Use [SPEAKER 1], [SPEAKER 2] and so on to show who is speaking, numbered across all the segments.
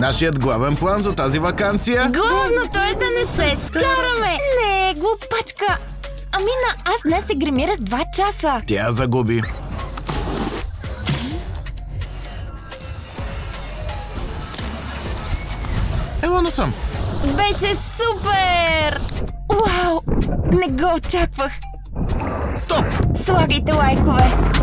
[SPEAKER 1] Нашият главен план за тази ваканция?
[SPEAKER 2] Главното е да не се скараме! Не, глупачка! Амина, аз днес се гримирах 2 часа.
[SPEAKER 1] Тя загуби. Ела насам.
[SPEAKER 2] Беше супер! Уау! Не го очаквах.
[SPEAKER 1] Топ!
[SPEAKER 2] Слагайте лайкове!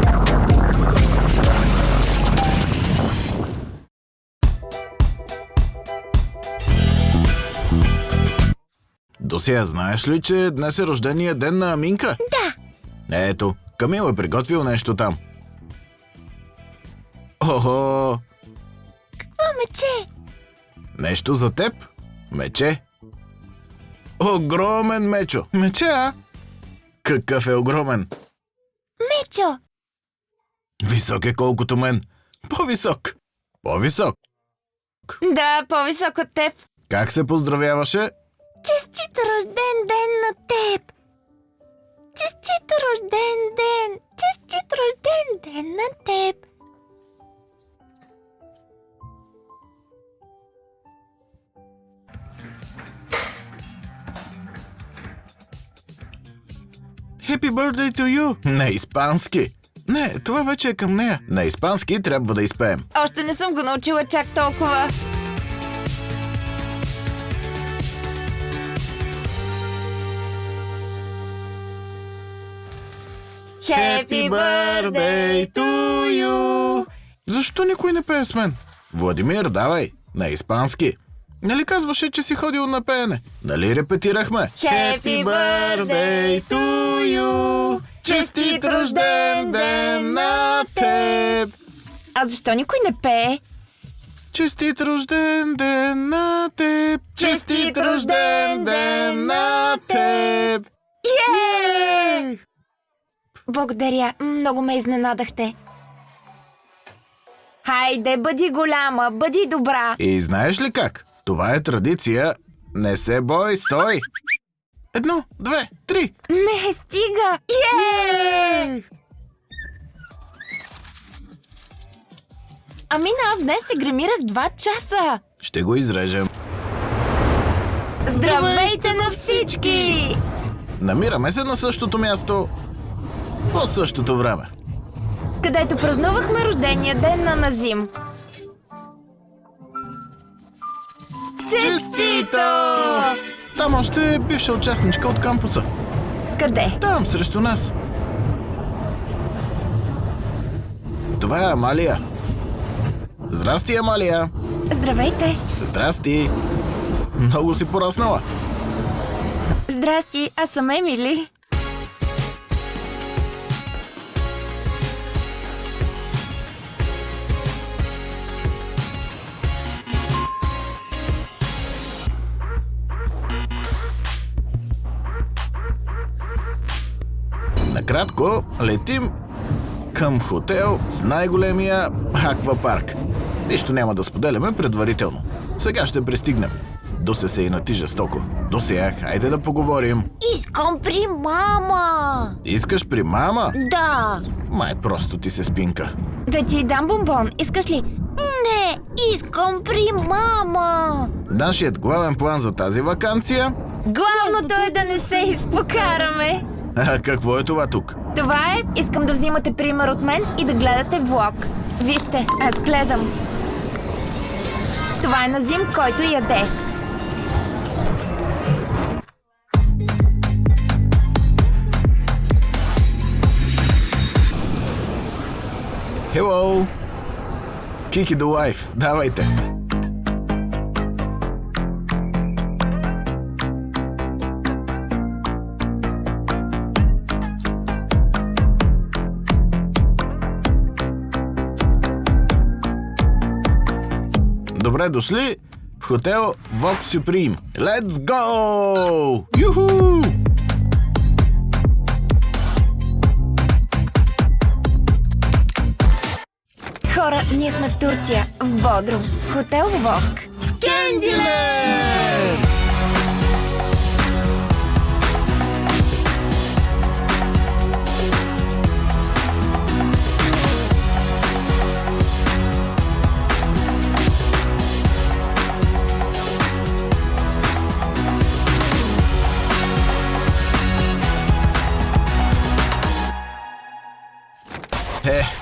[SPEAKER 1] До сега знаеш ли, че днес е рождения ден на Аминка?
[SPEAKER 2] Да!
[SPEAKER 1] Ето, Камил е приготвил нещо там. Охо!
[SPEAKER 2] Какво мече?
[SPEAKER 1] Нещо за теб? Мече? Огромен мечо! Мече, а? Какъв е огромен?
[SPEAKER 2] Мечо!
[SPEAKER 1] Висок е колкото мен. По-висок. По-висок.
[SPEAKER 2] Да, по-висок от теб.
[SPEAKER 1] Как се поздравяваше?
[SPEAKER 2] Честит рожден ден на теб! Честит рожден ден! Честит рожден ден на теб!
[SPEAKER 1] Happy birthday to you! На испански. Не, това вече е към нея. На испански трябва да изпеем.
[SPEAKER 2] Още не съм го научила чак толкова. Happy birthday
[SPEAKER 1] to you! Защо никой не пее с мен? Владимир, давай, на испански. Нали казваше, че си ходил на пеене? Нали репетирахме?
[SPEAKER 2] Happy birthday
[SPEAKER 1] to you! Честит рожден ден на теб!
[SPEAKER 2] А защо никой не пее?
[SPEAKER 1] Честит рожден ден на теб! Честит рожден ден на теб!
[SPEAKER 2] Йей! Благодаря, много ме изненадахте. Хайде, бъди голяма, бъди добра.
[SPEAKER 1] И знаеш ли как? Това е традиция. Не се бой, стой! 1, 2, 3!
[SPEAKER 2] Не, стига! Йей! Амина, аз днес се гримирах 2 часа.
[SPEAKER 1] Ще го изрежем.
[SPEAKER 2] Здравейте на всички!
[SPEAKER 1] Намираме се на същото място по същото време.
[SPEAKER 2] Където празнувахме рождения ден на Назим. Честито!
[SPEAKER 1] Там още е бивша участничка от кампуса.
[SPEAKER 2] Къде?
[SPEAKER 1] Там, срещу нас. Това е Амалия. Здрасти, Амалия.
[SPEAKER 2] Здравейте!
[SPEAKER 1] Здрасти. Много си пораснала.
[SPEAKER 2] Здрасти, аз съм Емили.
[SPEAKER 1] Накратко, летим към хотел с най-големия аквапарк. Нищо няма да споделяме предварително. Сега ще пристигнем. Досе се и нати жестоко. Досе, хайде да поговорим.
[SPEAKER 2] Искам при мама!
[SPEAKER 1] Искаш при мама?
[SPEAKER 2] Да!
[SPEAKER 1] Май просто ти се спинка.
[SPEAKER 2] Да ти дам бомбон, искаш ли? Не, искам при мама!
[SPEAKER 1] Нашият главен план за тази ваканция?
[SPEAKER 2] Главното е да не се изпокараме.
[SPEAKER 1] А какво е това тук?
[SPEAKER 2] Това е, искам да взимате пример от мен и да гледате влог. Вижте, аз гледам. Това е Назим, който яде.
[SPEAKER 1] Hello! Kiki the Life, давайте! Добре дошли в хотел Vox Supreme. Let's go! Юху!
[SPEAKER 2] Хора, ние сме в Турция, в Бодрум, в хотел Вок.
[SPEAKER 1] В Кендиленд!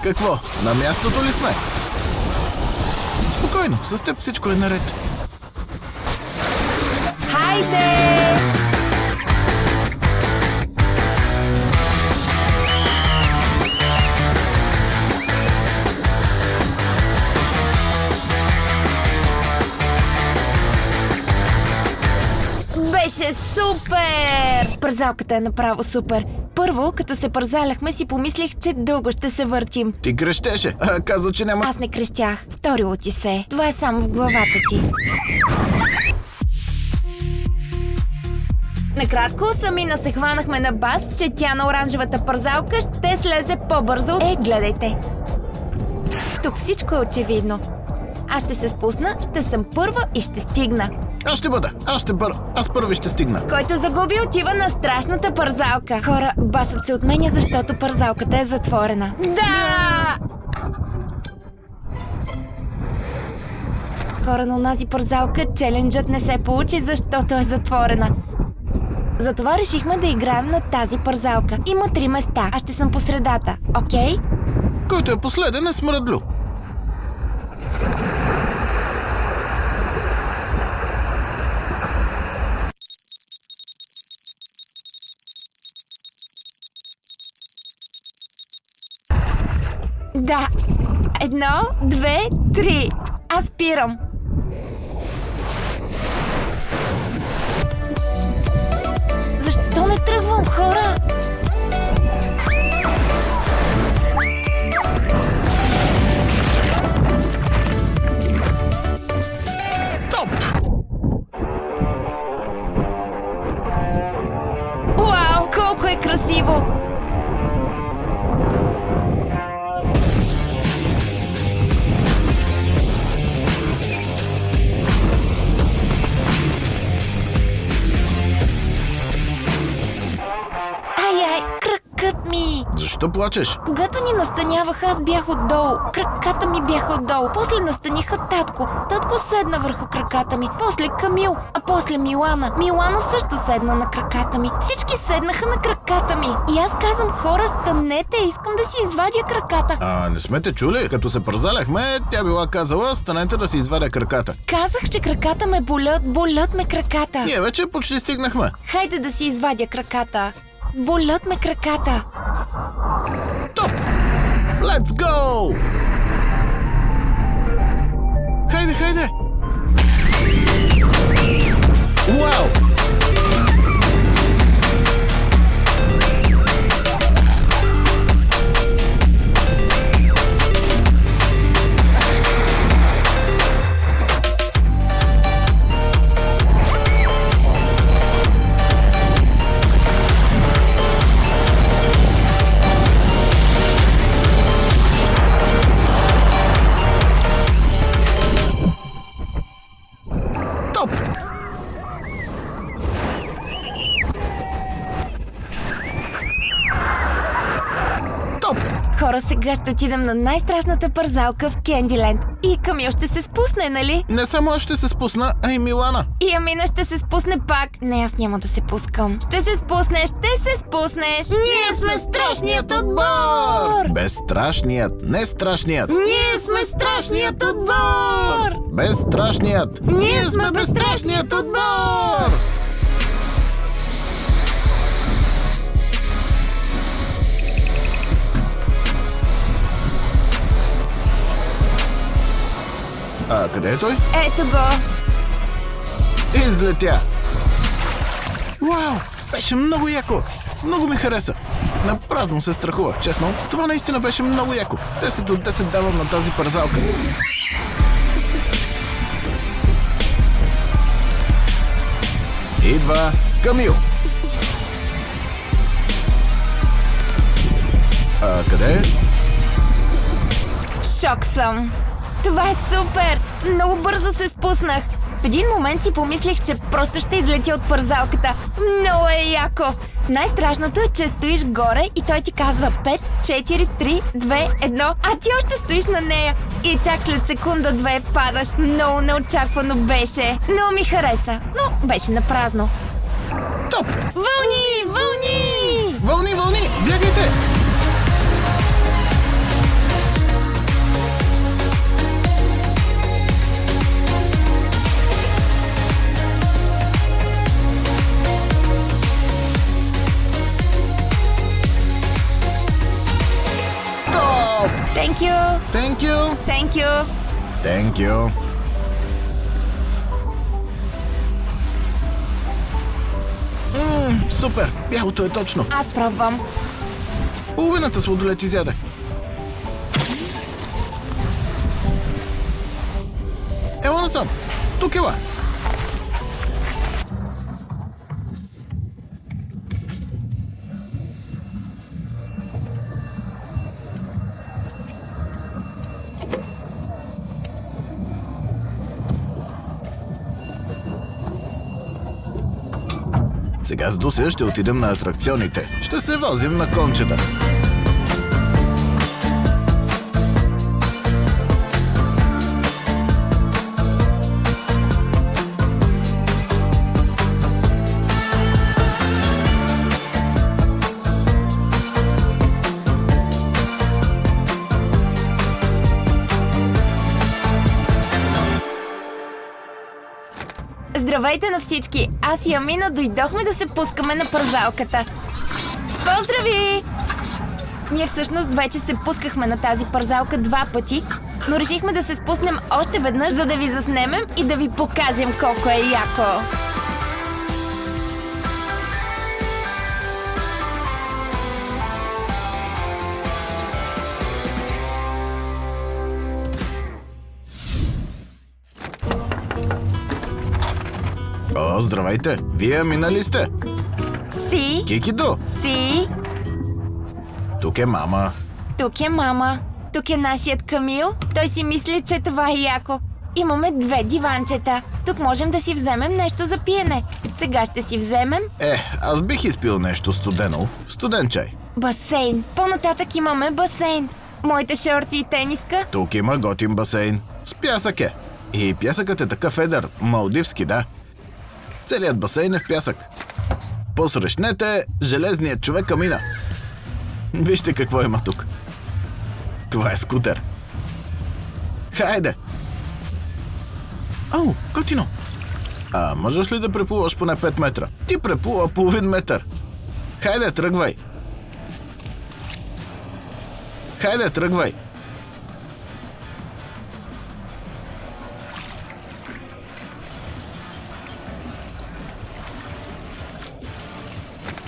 [SPEAKER 1] Какво? На мястото ли сме? Спокойно, с теб всичко е наред.
[SPEAKER 2] Хайде! Беше супер! Пързалката е направо супер. Първо, като се пързаляхме, си помислих, че дълго ще се въртим.
[SPEAKER 1] Ти крещеше, а каза, че няма...
[SPEAKER 2] Аз не крещях. Сторило ти се. Това е само в главата ти. Накратко, самина се хванахме на бас, че тя на оранжевата пързалка ще слезе по-бързо. Гледайте! Тук всичко е очевидно. Аз ще се спусна, ще съм първа и ще стигна.
[SPEAKER 1] Аз ще бъда, аз първи ще стигна.
[SPEAKER 2] Който загуби, отива на страшната пързалка. Хора, басът се отменя, защото пързалката е затворена. Да! Хора, на онази пързалка челенджът не се получи, защото е затворена. Затова решихме да играем на тази пързалка. Има 3 места, аз ще съм по средата, окей?
[SPEAKER 1] Който е последен е смръдлю.
[SPEAKER 2] Да. 1, 2, 3. Аз спирам. Защо не тръгвам, хора?
[SPEAKER 1] Топ!
[SPEAKER 2] Уау, колко е красиво! Кракът ми!
[SPEAKER 1] Защо плачеш?
[SPEAKER 2] Когато ни настаняваха, аз бях отдолу. Краката ми бяха отдолу. После настаниха татко. Татко седна върху краката ми. После Камил, а после Милана. Милана също седна на краката ми. Всички седнаха на краката ми. И аз казвам, хора, станете, искам да си извадя краката.
[SPEAKER 1] Не сме те чули? Като се пързаляхме, тя била казала, станете да си извадя краката.
[SPEAKER 2] Казах, че краката ме болят ме краката.
[SPEAKER 1] Ние вече почти стигнахме.
[SPEAKER 2] Хайде да си извадя краката. Болят ме краката.
[SPEAKER 1] Топ! Let's go! Хайде! Уау!
[SPEAKER 2] Хора, сега ще отидем на най-страшната пързалка в Кендиленд. И Камил ще се спусне, нали?
[SPEAKER 1] Не само аз ще се спусна, а и Милана.
[SPEAKER 2] И Амина ще се спусне пак. Не, аз няма да се пускам. Ще се спуснеш! Ние сме страшният отбор!
[SPEAKER 1] Безстрашният, не страшният.
[SPEAKER 2] Ние сме страшният отбор!
[SPEAKER 1] Безстрашният.
[SPEAKER 2] Ние сме безстрашният отбор!
[SPEAKER 1] Къде е той?
[SPEAKER 2] Ето го!
[SPEAKER 1] Излетя! Вау! Беше много яко! Много ми хареса! Напразно се страхувах, честно. Това наистина беше много яко. 10 от 10 давам на тази пързалка. Идва Камил! Къде е?
[SPEAKER 2] В шок съм! Това е супер! Много бързо се спуснах. В един момент си помислих, че просто ще излетя от пързалката. Много е яко! Най-страшното е, че стоиш горе и той ти казва 5, 4, 3, 2, 1, а ти още стоиш на нея. И чак след секунда-две падаш. Много неочаквано беше. Много ми хареса, но беше напразно.
[SPEAKER 1] Топ!
[SPEAKER 2] Вълни! Вълни!
[SPEAKER 1] Вълни! Бягайте! Thank you!
[SPEAKER 2] Thank you!
[SPEAKER 1] Thank you! Супер! Бялото е точно!
[SPEAKER 2] Аз пробвам.
[SPEAKER 1] Половината сладолет изядах. Ела насам! Тук ела! Сега с Дуся ще отидем на атракционите. Ще се возим на кончета.
[SPEAKER 2] Здравейте на всички! Аз и Амина дойдохме да се пускаме на парзалката. Поздрави! Ние всъщност вече се пускахме на тази парзалка 2 пъти, но решихме да се спуснем още веднъж, за да ви заснемем и да ви покажем колко е яко.
[SPEAKER 1] О, здравейте! Вие минали сте?
[SPEAKER 2] Си,
[SPEAKER 1] Кикидо!
[SPEAKER 2] си,
[SPEAKER 1] Тук е мама.
[SPEAKER 2] тук е мама, тук е нашият Камил. Той си мисли, че това е яко. Имаме 2 диванчета. Тук можем да си вземем нещо за пиене. Сега ще си вземем
[SPEAKER 1] Аз бих изпил нещо студено. Студен чай.
[SPEAKER 2] басейн. По-нататък имаме басейн. Моите шорти и тениска.
[SPEAKER 1] Тук има готин басейн. С пясък е. И пясъкът е такъв едър. Малдивски, да. Целият басейн е в пясък. Посрещнете железният човек Камина. Вижте какво има тук. Това е скутер. Хайде! Ау, готино! А можеш ли да преплуваш поне 5 метра? Ти преплува половин метър. Хайде, тръгвай! Хайде, тръгвай!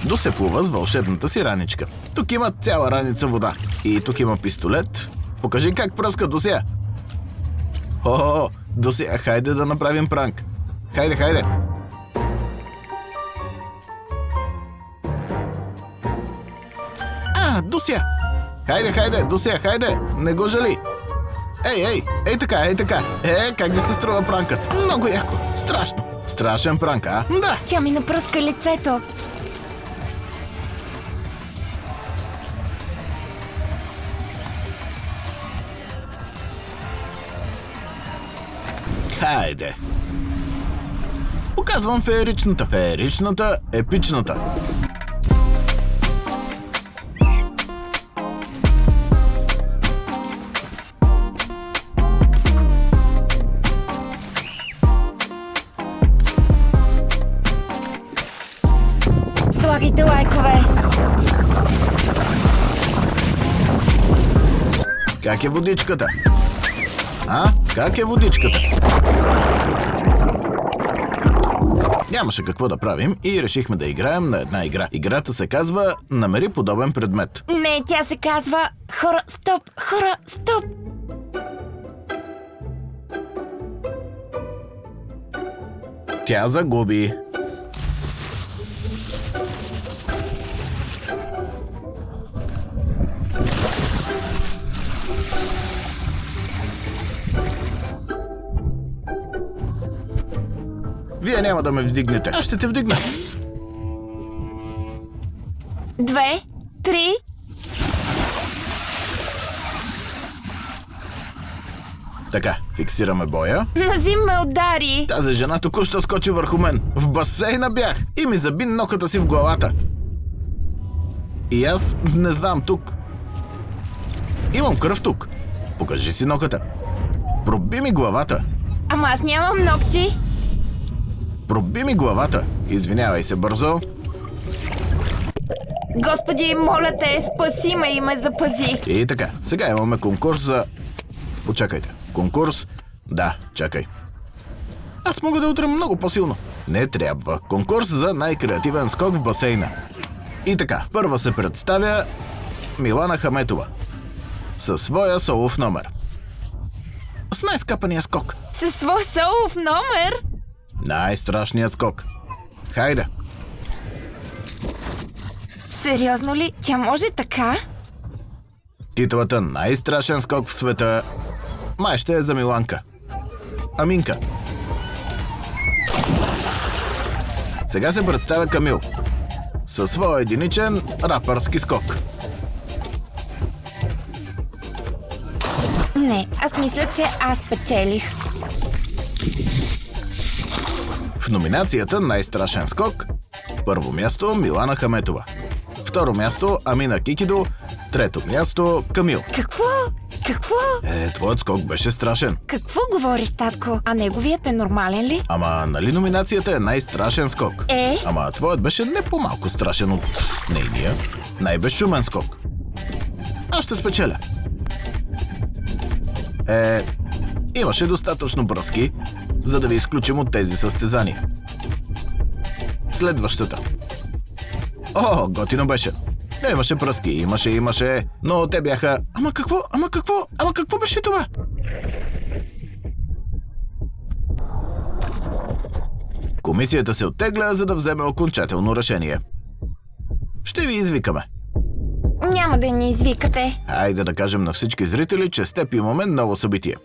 [SPEAKER 1] Дуся плува с вълшебната си раничка. Тук има цяла раница вода. И тук има пистолет. Покажи как пръска, Дуся. О, Дуся, хайде да направим пранк. Хайде, хайде. Дуся! Хайде, хайде, Дуся, хайде! Не го жали! Ей така! Как ви се струва пранкът? Много яко, страшно. Страшен пранк, а? Да!
[SPEAKER 2] Тя ми напръска лицето.
[SPEAKER 1] Хайде! Показвам фееричната. Фееричната, епичната.
[SPEAKER 2] Слагайте лайкове.
[SPEAKER 1] Как е водичката? Как е водичката? Нямаше какво да правим и решихме да играем на една игра. Играта се казва "Намери подобен предмет".
[SPEAKER 2] Не, тя се казва хора, стоп!
[SPEAKER 1] Тя загуби. Вие няма да ме вдигнете. Аз ще те вдигна.
[SPEAKER 2] 2, 3.
[SPEAKER 1] Така, фиксираме боя.
[SPEAKER 2] Назим ме удари.
[SPEAKER 1] Тази жена току-що скочи върху мен. В басейна бях и ми заби ноката си в главата. И аз не знам тук. Имам кръв тук. Покажи си ноката. Проби ми главата.
[SPEAKER 2] Ама аз нямам ногти.
[SPEAKER 1] Проби ми главата. Извинявай се бързо.
[SPEAKER 2] Господи, моля те, спаси ме и ме запази.
[SPEAKER 1] И така, сега имаме конкурс за Почакайте. Конкурс? Да, чакай. Аз мога да удрям много по-силно. Не трябва. Конкурс за най-креативен скок в басейна. И така, първа се представя Милана Хаметова със своя солов номер. С най-скапания скок.
[SPEAKER 2] Със свой солов номер?
[SPEAKER 1] Най-страшният скок. Хайде.
[SPEAKER 2] Сериозно ли? Тя може така?
[SPEAKER 1] Титлата най-страшен скок в света май ще е за Миланка. Аминка. Сега се представя Камил със своя единичен рапърски скок.
[SPEAKER 2] Не, аз мисля, че аз печелих.
[SPEAKER 1] В номинацията най-страшен скок първо място Милана Хаметова, второ място Амина Кикидо, трето място Камил.
[SPEAKER 2] Какво? Какво?
[SPEAKER 1] Твоят скок беше страшен.
[SPEAKER 2] Какво говориш, татко? А неговият е нормален ли?
[SPEAKER 1] Ама нали номинацията е най-страшен скок? Ама твоят беше не по-малко страшен от нейния. Най-безшумен скок. Аз ще спечеля. Имаше достатъчно бръски, за да ви изключим от тези състезания. Следващата. О, готино беше. Имаше пръски, имаше, но те бяха... Ама какво беше това? Комисията се оттегля, за да вземе окончателно решение. Ще ви извикаме.
[SPEAKER 2] Няма да ни извикате.
[SPEAKER 1] Хайде да кажем на всички зрители, че с теб имаме ново събитие.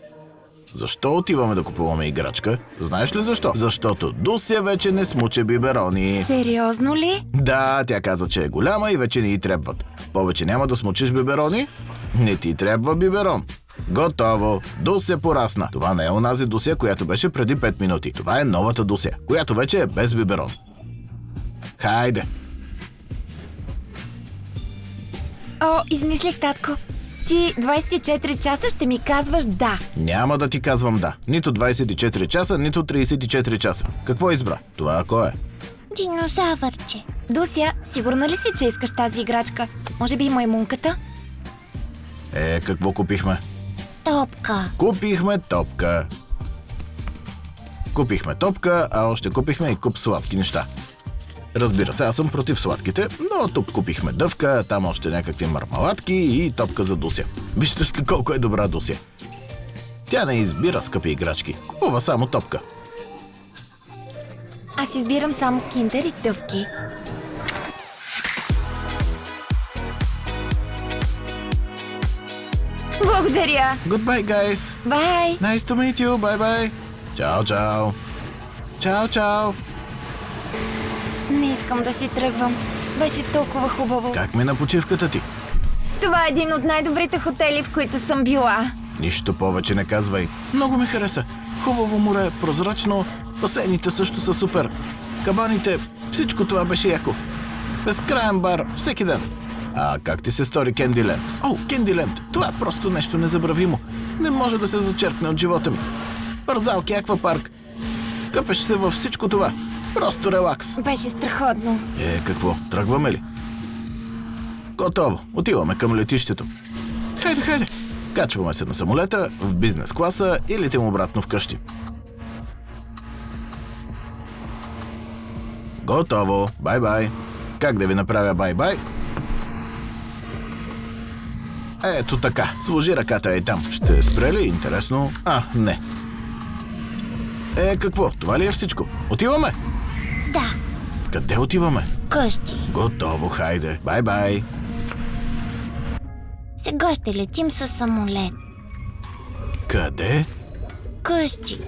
[SPEAKER 1] Защо отиваме да купуваме играчка? Знаеш ли защо? Защото Дуся вече не смуче биберони.
[SPEAKER 2] Сериозно ли?
[SPEAKER 1] Да, тя каза, че е голяма и вече не й трябват. Повече няма да смучиш биберони? Не ти трябва биберон. Готово. Дуся порасна. Това не е онази Дуся, която беше преди 5 минути. Това е новата Дуся, която вече е без биберон. Хайде.
[SPEAKER 2] О, измислих, татко. Ти 24 часа ще ми казваш да.
[SPEAKER 1] Няма да ти казвам да. Нито 24 часа, нито 34 часа. Какво избра? Това кой е?
[SPEAKER 2] Динозавърче. Дуся, сигурна ли си, че искаш тази играчка? Може би маймунката?
[SPEAKER 1] Какво купихме?
[SPEAKER 2] Топка.
[SPEAKER 1] Купихме топка. Купихме топка, а още купихме и куп сладки неща. Разбира се, аз съм против сладките, но тук купихме дъвка, там още някакви мармаладки и топка за Дуся. Виждаш ли колко е добра Дуся? Тя не избира скъпи играчки, купува само топка.
[SPEAKER 2] Аз избирам само киндер и дъвки. Благодаря.
[SPEAKER 1] Goodbye, guys.
[SPEAKER 2] Бай.
[SPEAKER 1] Nice to meet you. Bye-bye. Чао, чао. Чао, чао.
[SPEAKER 2] Не искам да си тръгвам. Беше толкова хубаво.
[SPEAKER 1] Как мина почивката ти?
[SPEAKER 2] Това е един от най-добрите хотели, в които съм била.
[SPEAKER 1] Нищо повече не казвай. Много ми хареса. Хубаво море, прозрачно. Басейните също са супер. Кабаните, всичко това беше яко. Безкраен бар, всеки ден. А как ти се стори Кендиленд? О, Кендиленд! Това е просто нещо незабравимо. Не може да се зачеркне от живота ми. Бързалки, аквапарк. Къпеш се във всичко това. Просто релакс.
[SPEAKER 2] Беше страхотно.
[SPEAKER 1] Какво? Тръгваме ли? Готово. Отиваме към летището. Хайде. Качваме се на самолета, в бизнес класа и летим обратно вкъщи. Готово. Бай-бай. Как да ви направя бай-бай? Ето така. Сложи ръката ей там. Ще спре ли? Интересно. Не. Какво? Това ли е всичко? Отиваме?
[SPEAKER 2] Да.
[SPEAKER 1] Къде отиваме?
[SPEAKER 2] Къщи.
[SPEAKER 1] Готово, хайде. Бай-бай.
[SPEAKER 2] Сега ще летим със самолет.
[SPEAKER 1] Къде?
[SPEAKER 2] Къщи.